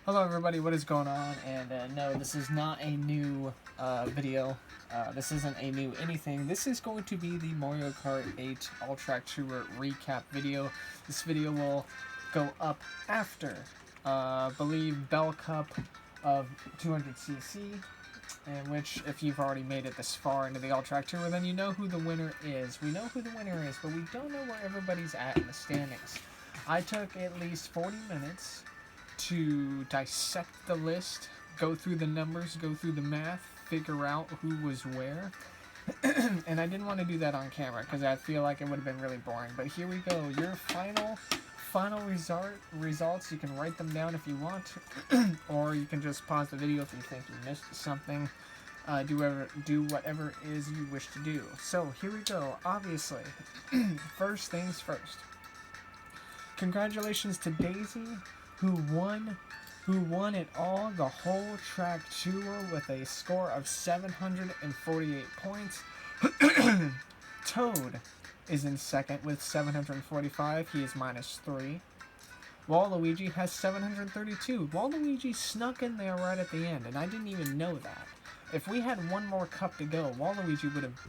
Hello everybody, what is going on? And no, this is not a new video. This isn't a new anything. This is going to be the Mario Kart 8 All Track Tour recap video. This video will go up after, believe, Bell Cup of 200cc, in which, if you've already made it this far into the All Track Tour, then you know who the winner is. We know who the winner is, but we don't know where everybody's at in the standings. I took at least 40 minutes to dissect the list, go through the numbers, go through the math, figure out who was where. And I didn't want to do that on camera because I feel like it would have been really boring. But here we go. Your final results. You can write them down if you want, or you can just pause the video if you think you missed something. Do whatever it is you wish to do. So here we go. Obviously, first things first. Congratulations to Daisy, who won it all, the whole track tour, with a score of 748 points. Toad is in second with 745. He is -3. Waluigi has 732. Waluigi snuck in there right at the end, and I didn't even know that. If we had one more cup to go, Waluigi would have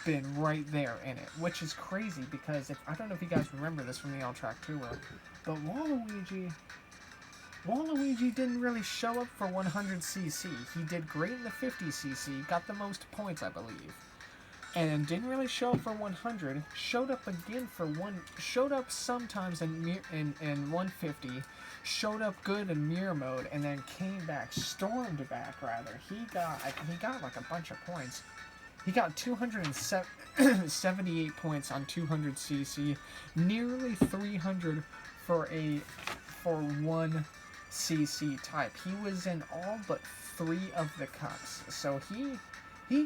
been right there in it, which is crazy because I don't know if you guys remember this from the All Track Tour, but Waluigi didn't really show up for 100cc. He did great in the 50cc, got the most points, I believe, and didn't really show up for 100. Showed up again for showed up sometimes in 150. Showed up good in mirror mode, and then stormed back rather. He got like a bunch of points. He got 278 points on 200cc, nearly 300 for 1cc type. He was in all but 3 of the cups, so he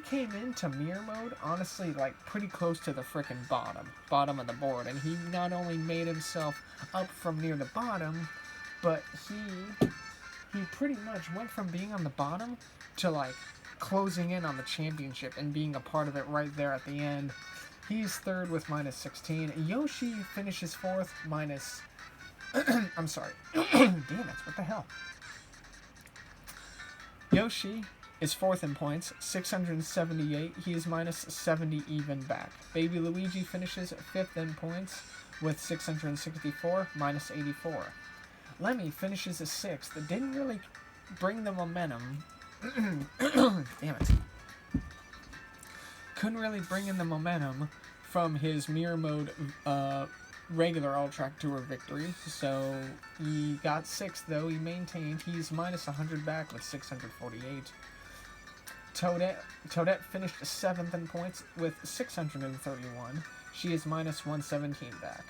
came into mirror mode honestly like pretty close to the frickin' bottom of the board, and he not only made himself up from near the bottom, but he pretty much went from being on the bottom to like closing in on the championship and being a part of it right there at the end. He's third with -16. Yoshi finishes fourth minus I'm sorry. Damn it, what the hell? Yoshi is fourth in points, 678. He is -70 even back. Baby Luigi finishes fifth in points with 664, -84. Lemmy finishes sixth. It didn't really bring the momentum. Damn it. Couldn't really bring in the momentum from his mirror mode regular All Track Tour victory, so he got 6th though. He maintained. He's -100 back with 648. Toadette finished 7th in points with 631. She is -117 back.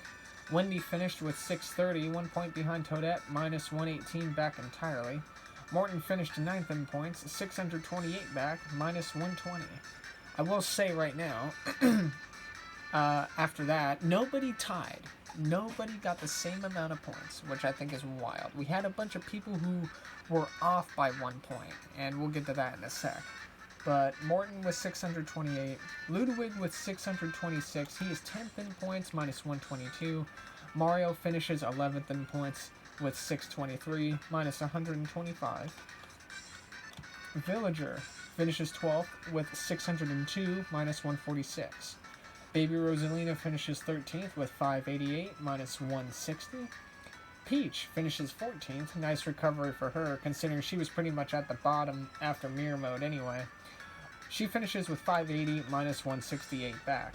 Wendy finished with 630, 1 point behind Toadette, -118 back entirely. Morton finished 9th in points, 628 back, -120. I will say right now, after that, nobody tied. Nobody got the same amount of points, which I think is wild. We had a bunch of people who were off by 1 point, and we'll get to that in a sec. But Morton with 628, Ludwig with 626, he is 10th in points, -122. Mario finishes 11th in points with 623, -125. Villager finishes 12th with 602, -146. Baby Rosalina finishes 13th with 588, -160. Peach finishes 14th. Nice recovery for her, considering she was pretty much at the bottom after mirror mode anyway. She finishes with 580, -168 back.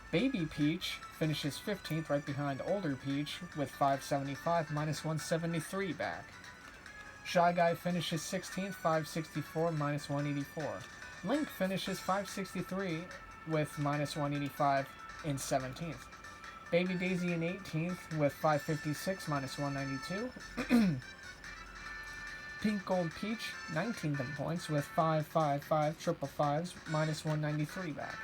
Baby Peach finishes 15th, right behind older Peach, with 575, -173 back. Shy Guy finishes 16th, 564, -184. Link finishes 563 with -185 in 17th. Baby Daisy in 18th with 556, -192. Pink Gold Peach 19th in points with 555, triple fives, -193 back.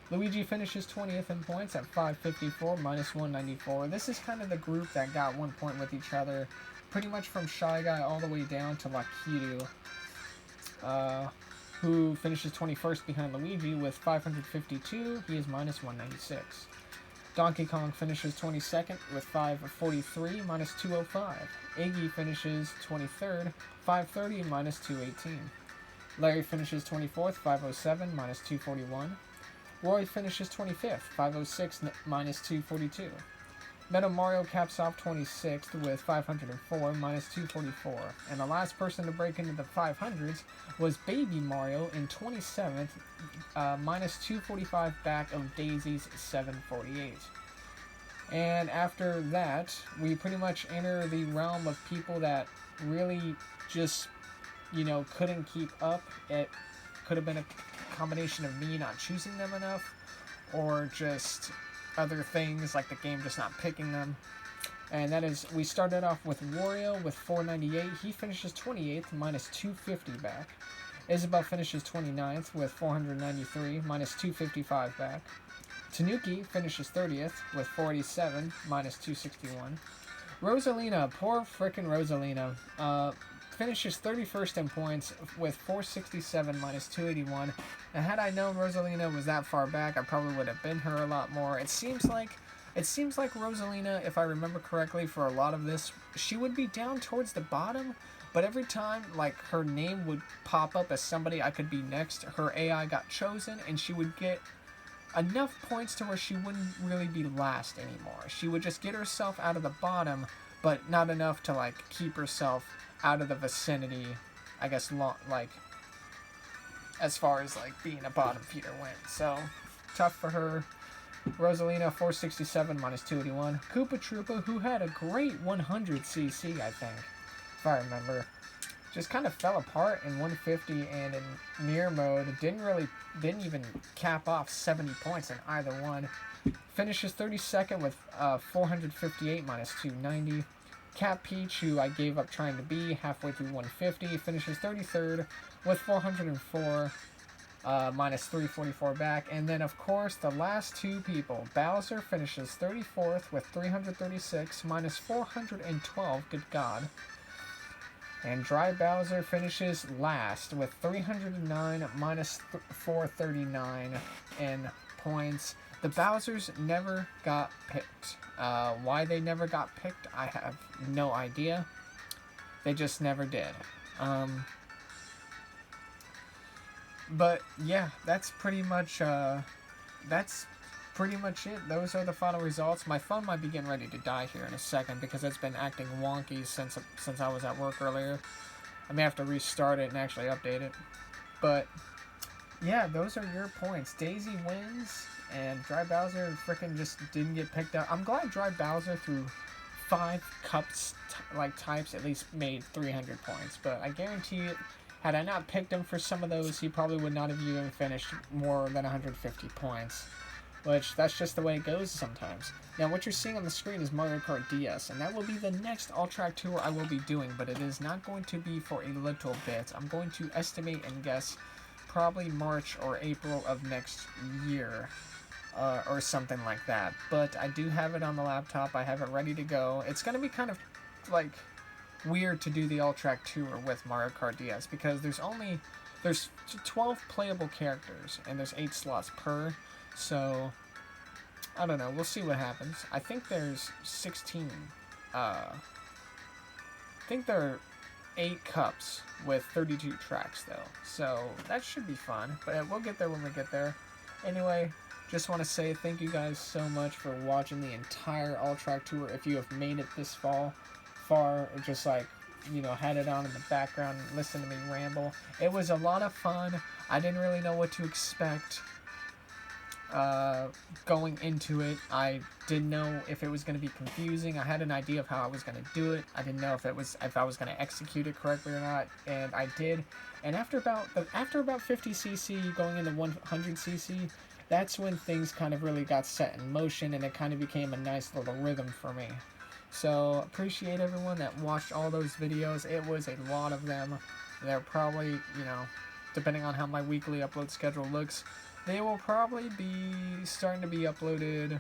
Luigi finishes 20th in points at 554, -194. This is kind of the group that got 1 point with each other, pretty much from Shy Guy all the way down to Lakitu, who finishes 21st behind Luigi with 552. He is -196. Donkey Kong finishes 22nd with 543 minus 205. Iggy finishes 23rd, 530 minus 218. Larry finishes 24th, 507 minus 241. Roy finishes 25th, 506 minus 242. Metal Mario caps off 26th with 504 minus 244. And the last person to break into the 500s was Baby Mario in 27th, minus 245 back of Daisy's 748. And after that, we pretty much enter the realm of people that really just, couldn't keep up. It could have been a combination of me not choosing them enough, or just other things like the game just not picking them. And that is, we started off with Wario with 498. He finishes 28th, minus 250 back. Isabel finishes 29th with 493, minus 255 back. Tanuki finishes 30th with 487, minus 261. Rosalina, poor frickin' Rosalina, finishes 31st in points with 467 minus 281. And had I known Rosalina was that far back, I probably would have been her a lot more. It seems like Rosalina, if I remember correctly, for a lot of this, she would be down towards the bottom, but every time like her name would pop up as somebody I could be next, her AI got chosen and she would get enough points to where she wouldn't really be last anymore. She would just get herself out of the bottom, but not enough to like keep herself out of the vicinity, I guess, like as far as like being a bottom feeder went. So tough for her. Rosalina 467 minus 281. Koopa Troopa, who had a great 100cc, I think, if I remember, just kind of fell apart in 150 and in mirror mode. Didn't even cap off 70 points in either one. Finishes 32nd with 458 minus 290. Cat Peach, who I gave up trying to be halfway through 150, finishes 33rd with 404 minus 344 back. And then, of course, the last two people. Bowser finishes 34th with 336 minus 412, good God. And Dry Bowser finishes last with 309 minus 439 in points. The Bowsers never got picked. Why they never got picked, I have no idea. They just never did. But yeah, that's pretty much it. Those are the final results. My phone might be getting ready to die here in a second because it's been acting wonky since I was at work earlier. I may have to restart it and actually update it. But yeah, those are your points. Daisy wins, and Dry Bowser freaking just didn't get picked up. I'm glad Dry Bowser through 5 cups types at least made 300 points. But I guarantee it, had I not picked him for some of those, he probably would not have even finished more than 150 points. Which, that's just the way it goes sometimes. Now, what you're seeing on the screen is Mario Kart DS, and that will be the next all-track tour I will be doing, but it is not going to be for a little bit. I'm going to estimate and guess probably March or April of next year, or something like that. But I do have it on the laptop. I have it ready to go. It's going to be kind of, weird to do the all-track tour with Mario Kart DS, because there's 12 playable characters, and there's 8 slots per. So, I don't know. We'll see what happens. I think there's 16. I think there are 8 cups with 32 tracks, though. So, that should be fun. But we'll get there when we get there. Anyway, just want to say thank you guys so much for watching the entire all-track tour. If you have made it this far, just had it on in the background and listened to me ramble. It was a lot of fun. I didn't really know what to expect. Going into it, I didn't know if it was going to be confusing. I had an idea of how I was going to do it. I didn't know if I was going to execute it correctly or not, and I did. And after about 50cc going into 100cc, that's when things kind of really got set in motion, and it kind of became a nice little rhythm for me. So appreciate everyone that watched all those videos. It was a lot of them. They're probably, depending on how my weekly upload schedule looks, they will probably be starting to be uploaded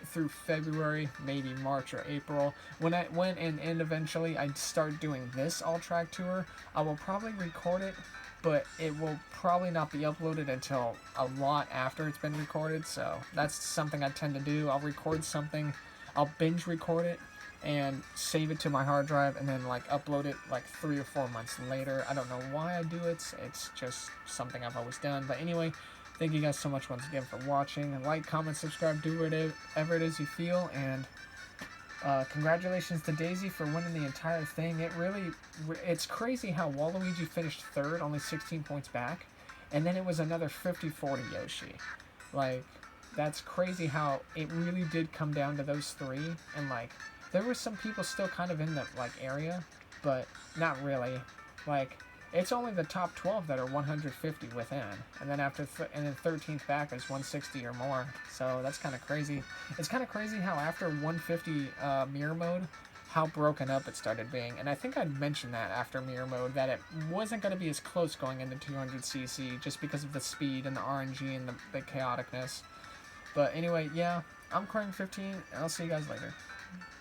through February, maybe March or April. When eventually I start doing this all-track tour, I will probably record it but it will probably not be uploaded until a lot after it's been recorded. So that's something I tend to do. I'll record something, I'll binge record it, and save it to my hard drive, and then like upload it like 3 or 4 months later. I don't know why I do it. It's just something I've always done. But anyway, thank you guys so much once again for watching. And like, comment, subscribe, do whatever it is you feel. And congratulations to Daisy for winning the entire thing. It's crazy how Waluigi finished third, only 16 points back, and then it was another 50-40 Yoshi. Like, that's crazy how it really did come down to those three, and like, there were some people still kind of in the like area, but not really. Like, it's only the top 12 that are 150 within, and then and then 13th back is 160 or more. So that's kind of crazy. It's kind of crazy how after 150 mirror mode, how broken up it started being. And I think I'd mentioned that after mirror mode that it wasn't going to be as close going into 200cc just because of the speed and the RNG and the chaoticness. But anyway, yeah, I'm Crying15, and I'll see you guys later.